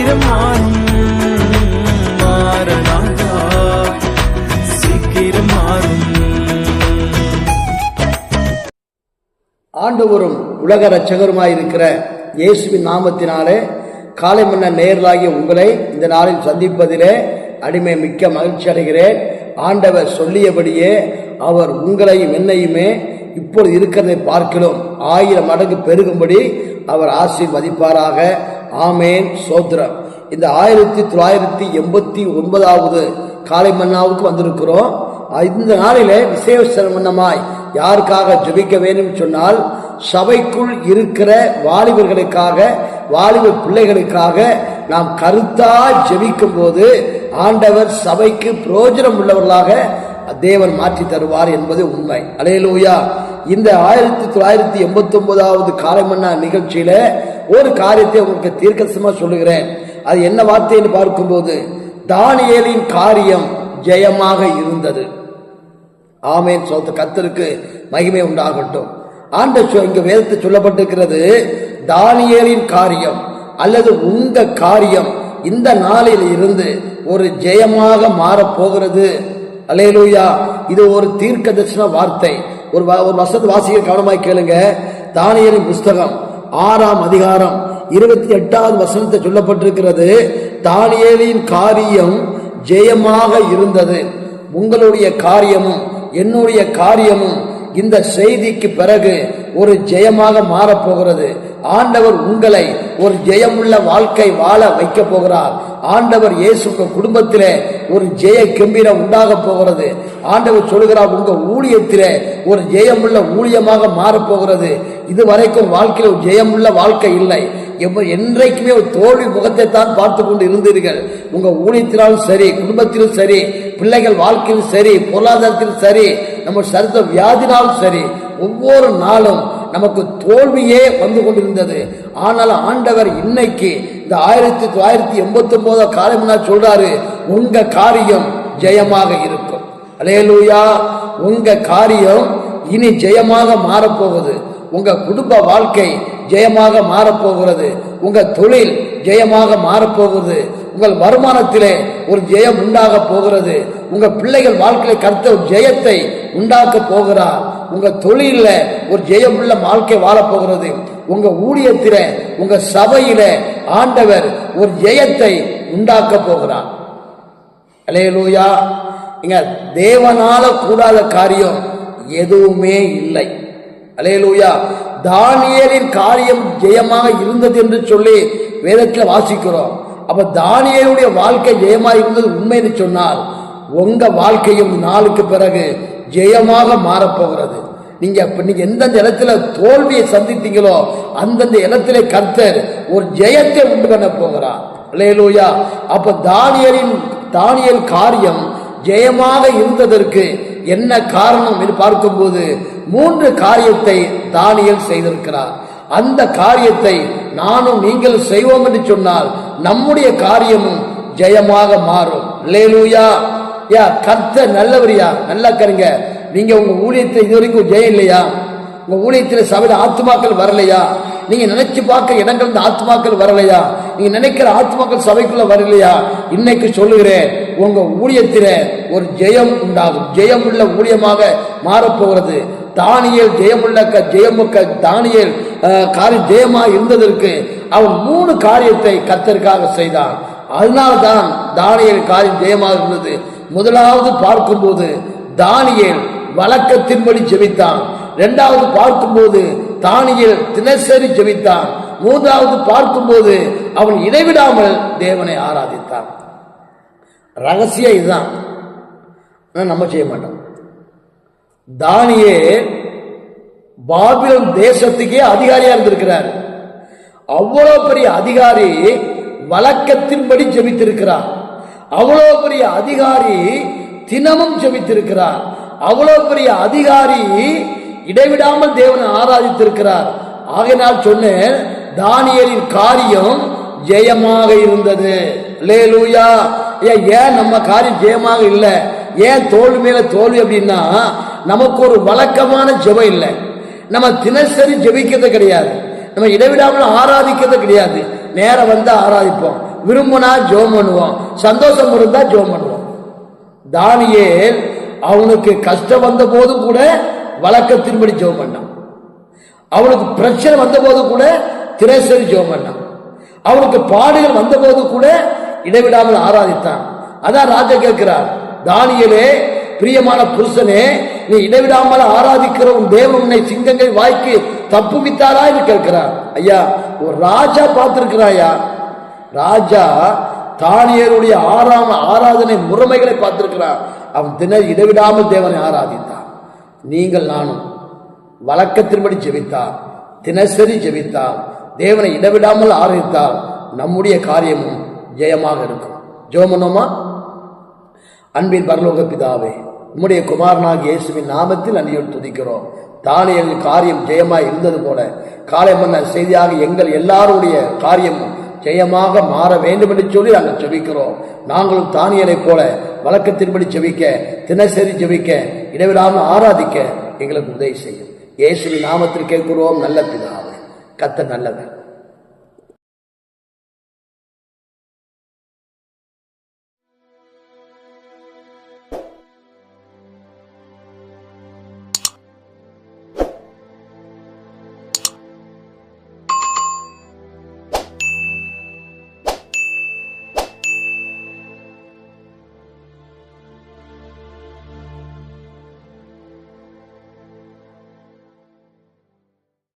சீக்கிரம் மாறும் மாறனாகா சீக்கிரம் மாறும். ஆண்டவரும் உலக இரட்சகருமாயிருக்கிற இயேசுவின் நாமத்தினாலே காலை மன்ன நேயர்களாகிய உங்களை இந்த நாளில் சந்திப்பதிலே அடிமை மிக்க மகிழ்ச்சி அடைகிறேன். ஆண்டவர் சொல்லியபடியே அவர் உங்களையும் என்னையுமே இப்பொழுது இருக்கிறதை பார்க்கிறோம் 1000 மடங்கு பெருகும்படி அவர் ஆசீர்வதிப்பாராக. ஆமேன், சோத்திரம். இந்த 1989வது காலை மன்னாவுக்கு வந்திருக்கிறோம். இந்த நாளிலே விசேஷமாய் யாருக்காக ஜெபிக்க வேண்டும் சொன்னால், சபைக்குள் இருக்கிற வாலிபர்களுக்காக, வாலிப பிள்ளைகளுக்காக நாம் கருத்தா ஜெபிக்கும் போது ஆண்டவர் சபைக்கு பிரயோஜனம் உள்ளவர்களாக தேவன் மாற்றி தருவார் என்பது உண்மை. அல்லேலூயா. இந்த 1989வது காலை மன்னா நிகழ்ச்சியில ஒரு காரியத்தை உங்களுக்கு தீர்க்கதரிசனமா சொல்லுகிறேன். அது என்ன வார்த்தை என்று பார்க்கும்போது, தானியேலின் காரியம் ஜெயமாக இருந்தது. ஆமேன், சோத்த கர்த்தருக்கு மகிமை உண்டாகட்டும். இங்க வேதத்தை சொல்லப்பட்டிருக்கிறது, தானியேலின் காரியம் அல்லது உங்க காரியம் இந்த நாளில் இருந்து ஒரு ஜெயமாக மாறப்போகிறது. அல்லேலூயா. இது ஒரு தீர்க்க தரிசன வார்த்தை. ஒரு வசனத்தை வாசிக்க கவனமாய் கேளுங்க. தானியேலின் புஸ்தகம் 6ஆம் அதிகாரம் 28வது வசனத்தை சொல்லப்பட்டிருக்கிறது, தானியேலின் காரியம் ஜெயமாக இருந்தது. உங்களுடைய காரியமும் என்னுடைய காரியமும் இந்த செய்திக்கு பிறகு ஒரு ஜெயமாக மாறப்போகிறது. ஆண்டவர் உங்களை ஒரு ஜெயமுள்ள வாழ்க்கை வாழ வைக்க போகிறார். ஆண்டவர் இயேசு குடும்பத்திலே ஒரு ஜெய கம்பீரம் உண்டாக போகிறது. ஆண்டவர் சொல்கிறார், உங்க ஊழியத்திலே ஒரு ஜெயமுள்ள ஊழியமாக மாறப்போகிறது. இதுவரைக்கும் வாழ்க்கையில் ஒரு ஜெயமுள்ள வாழ்க்கை இல்லை. என்றைக்குமே ஒரு தோல்வி முகத்தை தான் பார்த்து கொண்டு இருந்தீர்கள். உங்க ஊழியத்தினாலும் சரி, குடும்பத்திலும் சரி, பிள்ளைகள் வாழ்க்கையிலும் சரி, பொருளாதாரத்திலும் சரி, நம்ம சரித்த வியாதினாலும் சரி, ஒவ்வொரு நாளும் நமக்கு தோல்வியே வந்து கொண்டிருந்தது. ஆனால் ஆண்டவர் இன்னைக்கு இந்த 1989 காலை முன்னாடி சொல்றாரு, உங்க காரியம் ஜெயமாக இருக்கும். அல்லேலூயா. உங்க காரியம் இனி ஜெயமாக மாறப்போகுது. உங்க குடும்ப வாழ்க்கை ஜெயமாக மாறப்போகிறது. உங்க தொழில் ஜெயமாக மாறப்போகுது. உங்கள் வருமானத்திலே ஒரு ஜெயம் உண்டாக போகிறது. உங்க பிள்ளைகள் வாழ்க்கையை கர்த்தர் ஜெயத்தை உண்டாக்க போகிறார். உங்க தொழில ஒரு ஜெயம் உள்ள வாழ்க்கை வாழப்போகிறது. உங்க ஊழியத்தில, உங்க சபையில ஆண்டவர் ஒரு ஜெயத்தை உண்டாக்க போகிறார். அல்லேலூயா. இங்க தேவனால கூடாத காரியம் எதுவுமே இல்லை. அல்லேலூயா. தானியேலின் காரியம் ஜெயமாக இருந்தது என்று சொல்லி வேதத்தில் வாசிக்கிறோம். அப்ப தானியேலுடைய வாழ்க்கை ஜெயமாக இருந்தது உண்மை என்று சொன்னால், உங்க வாழ்க்கையும் நாளுக்கு பிறகு ஜெயமாக மாறப்போகிறது. நீங்க எந்தெந்த இடத்துல தோல்வியை சந்தித்தீங்களோ அந்தந்த இடத்திலே கர்த்தர் ஒரு ஜெயத்தை உண்டு பண்ண போகிறார். அல்லேலூயா. அப்ப தானியேல் காரியம் ஜெயமாக இருந்ததற்கு என்ன காரணம் என்று பார்க்கும்போது 3 காரியத்தை தானியேல் செய்திருக்கிறார். அந்த காரியத்தை நானும் நீங்கள் செய்வோம் என்று சொன்னால் நம்முடைய காரியமும் ஜெயமாக மாறும். அல்லேலூயா. கர்த்தர் நல்லவரியா. நல்லா கருங்க. நீங்க உங்க ஊழியத்தில் இதுவரைக்கும் ஜெயம் இல்லையா? உங்க ஊழியத்தில் சபையில ஆத்மாக்கள் வரலையா? நீங்க நினைச்சு பார்க்கிற இடங்கள் இந்த ஆத்மாக்கள் வரலையா? நீங்க நினைக்கிற ஆத்மாக்கள் சபைக்குள்ள வரலையா? இன்னைக்கு சொல்லுகிறேன், உங்க ஊழியத்தில ஒரு ஜெயம் உண்டாகும். ஜெயம் உள்ள ஊழியமாக மாறப்போகிறது. தானியேல் தானியேல் காரியம் ஜெயமாக இருந்ததற்கு அவன் 3 காரியத்தை கர்த்தருக்காக செய்தான். அதனால்தான் தானியேல் காரியம் ஜெயமாக இருந்தது. முதலாவது பார்க்கும்போது தானியேல் வழக்கத்தின்படி ஜெபித்தான். 2வது பார்க்கும்போது தானியேல் தினசரி ஜெபித்தான். 3வது பார்க்கும்போது அவன் இடைவிடாமல் தேவனை ஆராதித்தான். ரகசியம் இதுதான், நம்ம செய்ய மாட்டோம். தானியேல் பாபிலோன் தேசத்துக்கே அதிகாரியா இருந்திருக்கிறார். அவ்வளவு பெரிய அதிகாரி வழக்கத்தின்படி ஜெபித்திருக்கிறார். அவ்வளவு பெரிய அதிகாரி தினமும் ஜெபித்திருக்கிறார். அவ்வளவு பெரிய அதிகாரி இடைவிடாமல் தேவனை ஆராதித்திருக்கிறார். ஆகையினால் சொன்னேன், தானியேலின் காரியம் ஜெயமாக இருந்தது. அல்லேலூயா. ஏன் நம்ம காரியம் ஜெயமாக இல்லை? ஏன் தோல்வி மேல தோல்வி அப்படின்னா, நமக்கு ஒரு வழக்கமான ஜெபம் இல்லை. நம்ம தினசரி ஜெபிக்கிறது கிடையாது. நம்ம இடைவிடாமல் ஆராதிக்கிறது கிடையாது. நேரம் வந்து ஆராதிப்போம், விரும்பினா ஜெபம் பண்ணுவோம், சந்தோஷம் இருந்தா ஜெபம் பண்ணுவோம். தானியேல் அவனுக்கு கஷ்டம் வந்த போது கூட வழக்கத்தின்படி ஜெபம் பண்ணான். அவனுக்கு பிரச்சனை வந்த போது கூட தினசரி ஜெபம் பண்ணான். அவனுக்கு பாடுகள் வந்த போது கூட இடைவிடாமல் ஆராதித்தான். அதான் ராஜா கேட்கிறார், தானியேலே பிரியமான புருஷனே, நீ இடைவிடாமல் ஆராதிக்கிற உன் தேவன் உன்னை சிங்கங்கள் வாய்க்கு தப்புவித்தாரா என்று கேட்கிறார். ஐயா, ஒரு ராஜா பார்த்திருக்கிறாயா? ராஜா தானியேலுடைய ஆராதனை முறைமைகளை பார்த்திருக்கிறார். அவன் இடைவிடாமல் தேவனை ஆராதித்தான். நீங்கள் நானும் வழக்கத்தின்படி ஜெபித்தார், தினசரி ஜெபித்தார், தேவனை இடைவிடாமல் ஆராதித்தால் நம்முடைய காரியமும் ஜெயமாக இருக்கும். ஜெபமனோமா? அன்பின் பரலோக பிதாவே, நம்முடைய குமாரனாகிய இயேசுவின் நாமத்தில் அன்னையோடு துதிக்கிறோம். தானியேல் காரியம் ஜெயமாய் இருந்தது போல காலை மன்ன செய்தியாக எங்கள் எல்லாருடைய காரியமும் ஜெயமாக மாற வேண்டும் என்று சொல்லி நாங்கள் ஜெபிக்கிறோம். நாங்களும் தானியேலை போல வழக்கத்தின்படி ஜெபிக்க, தினசரி ஜெபிக்க, இடைவிடாமல் ஆராதிக்க எங்களுக்கு உதவி செய்யும். இயேசுவின் நாமத்தில் கேட்கிறோம் நல்ல பிதாவே. கர்த்தர் நல்லவர்.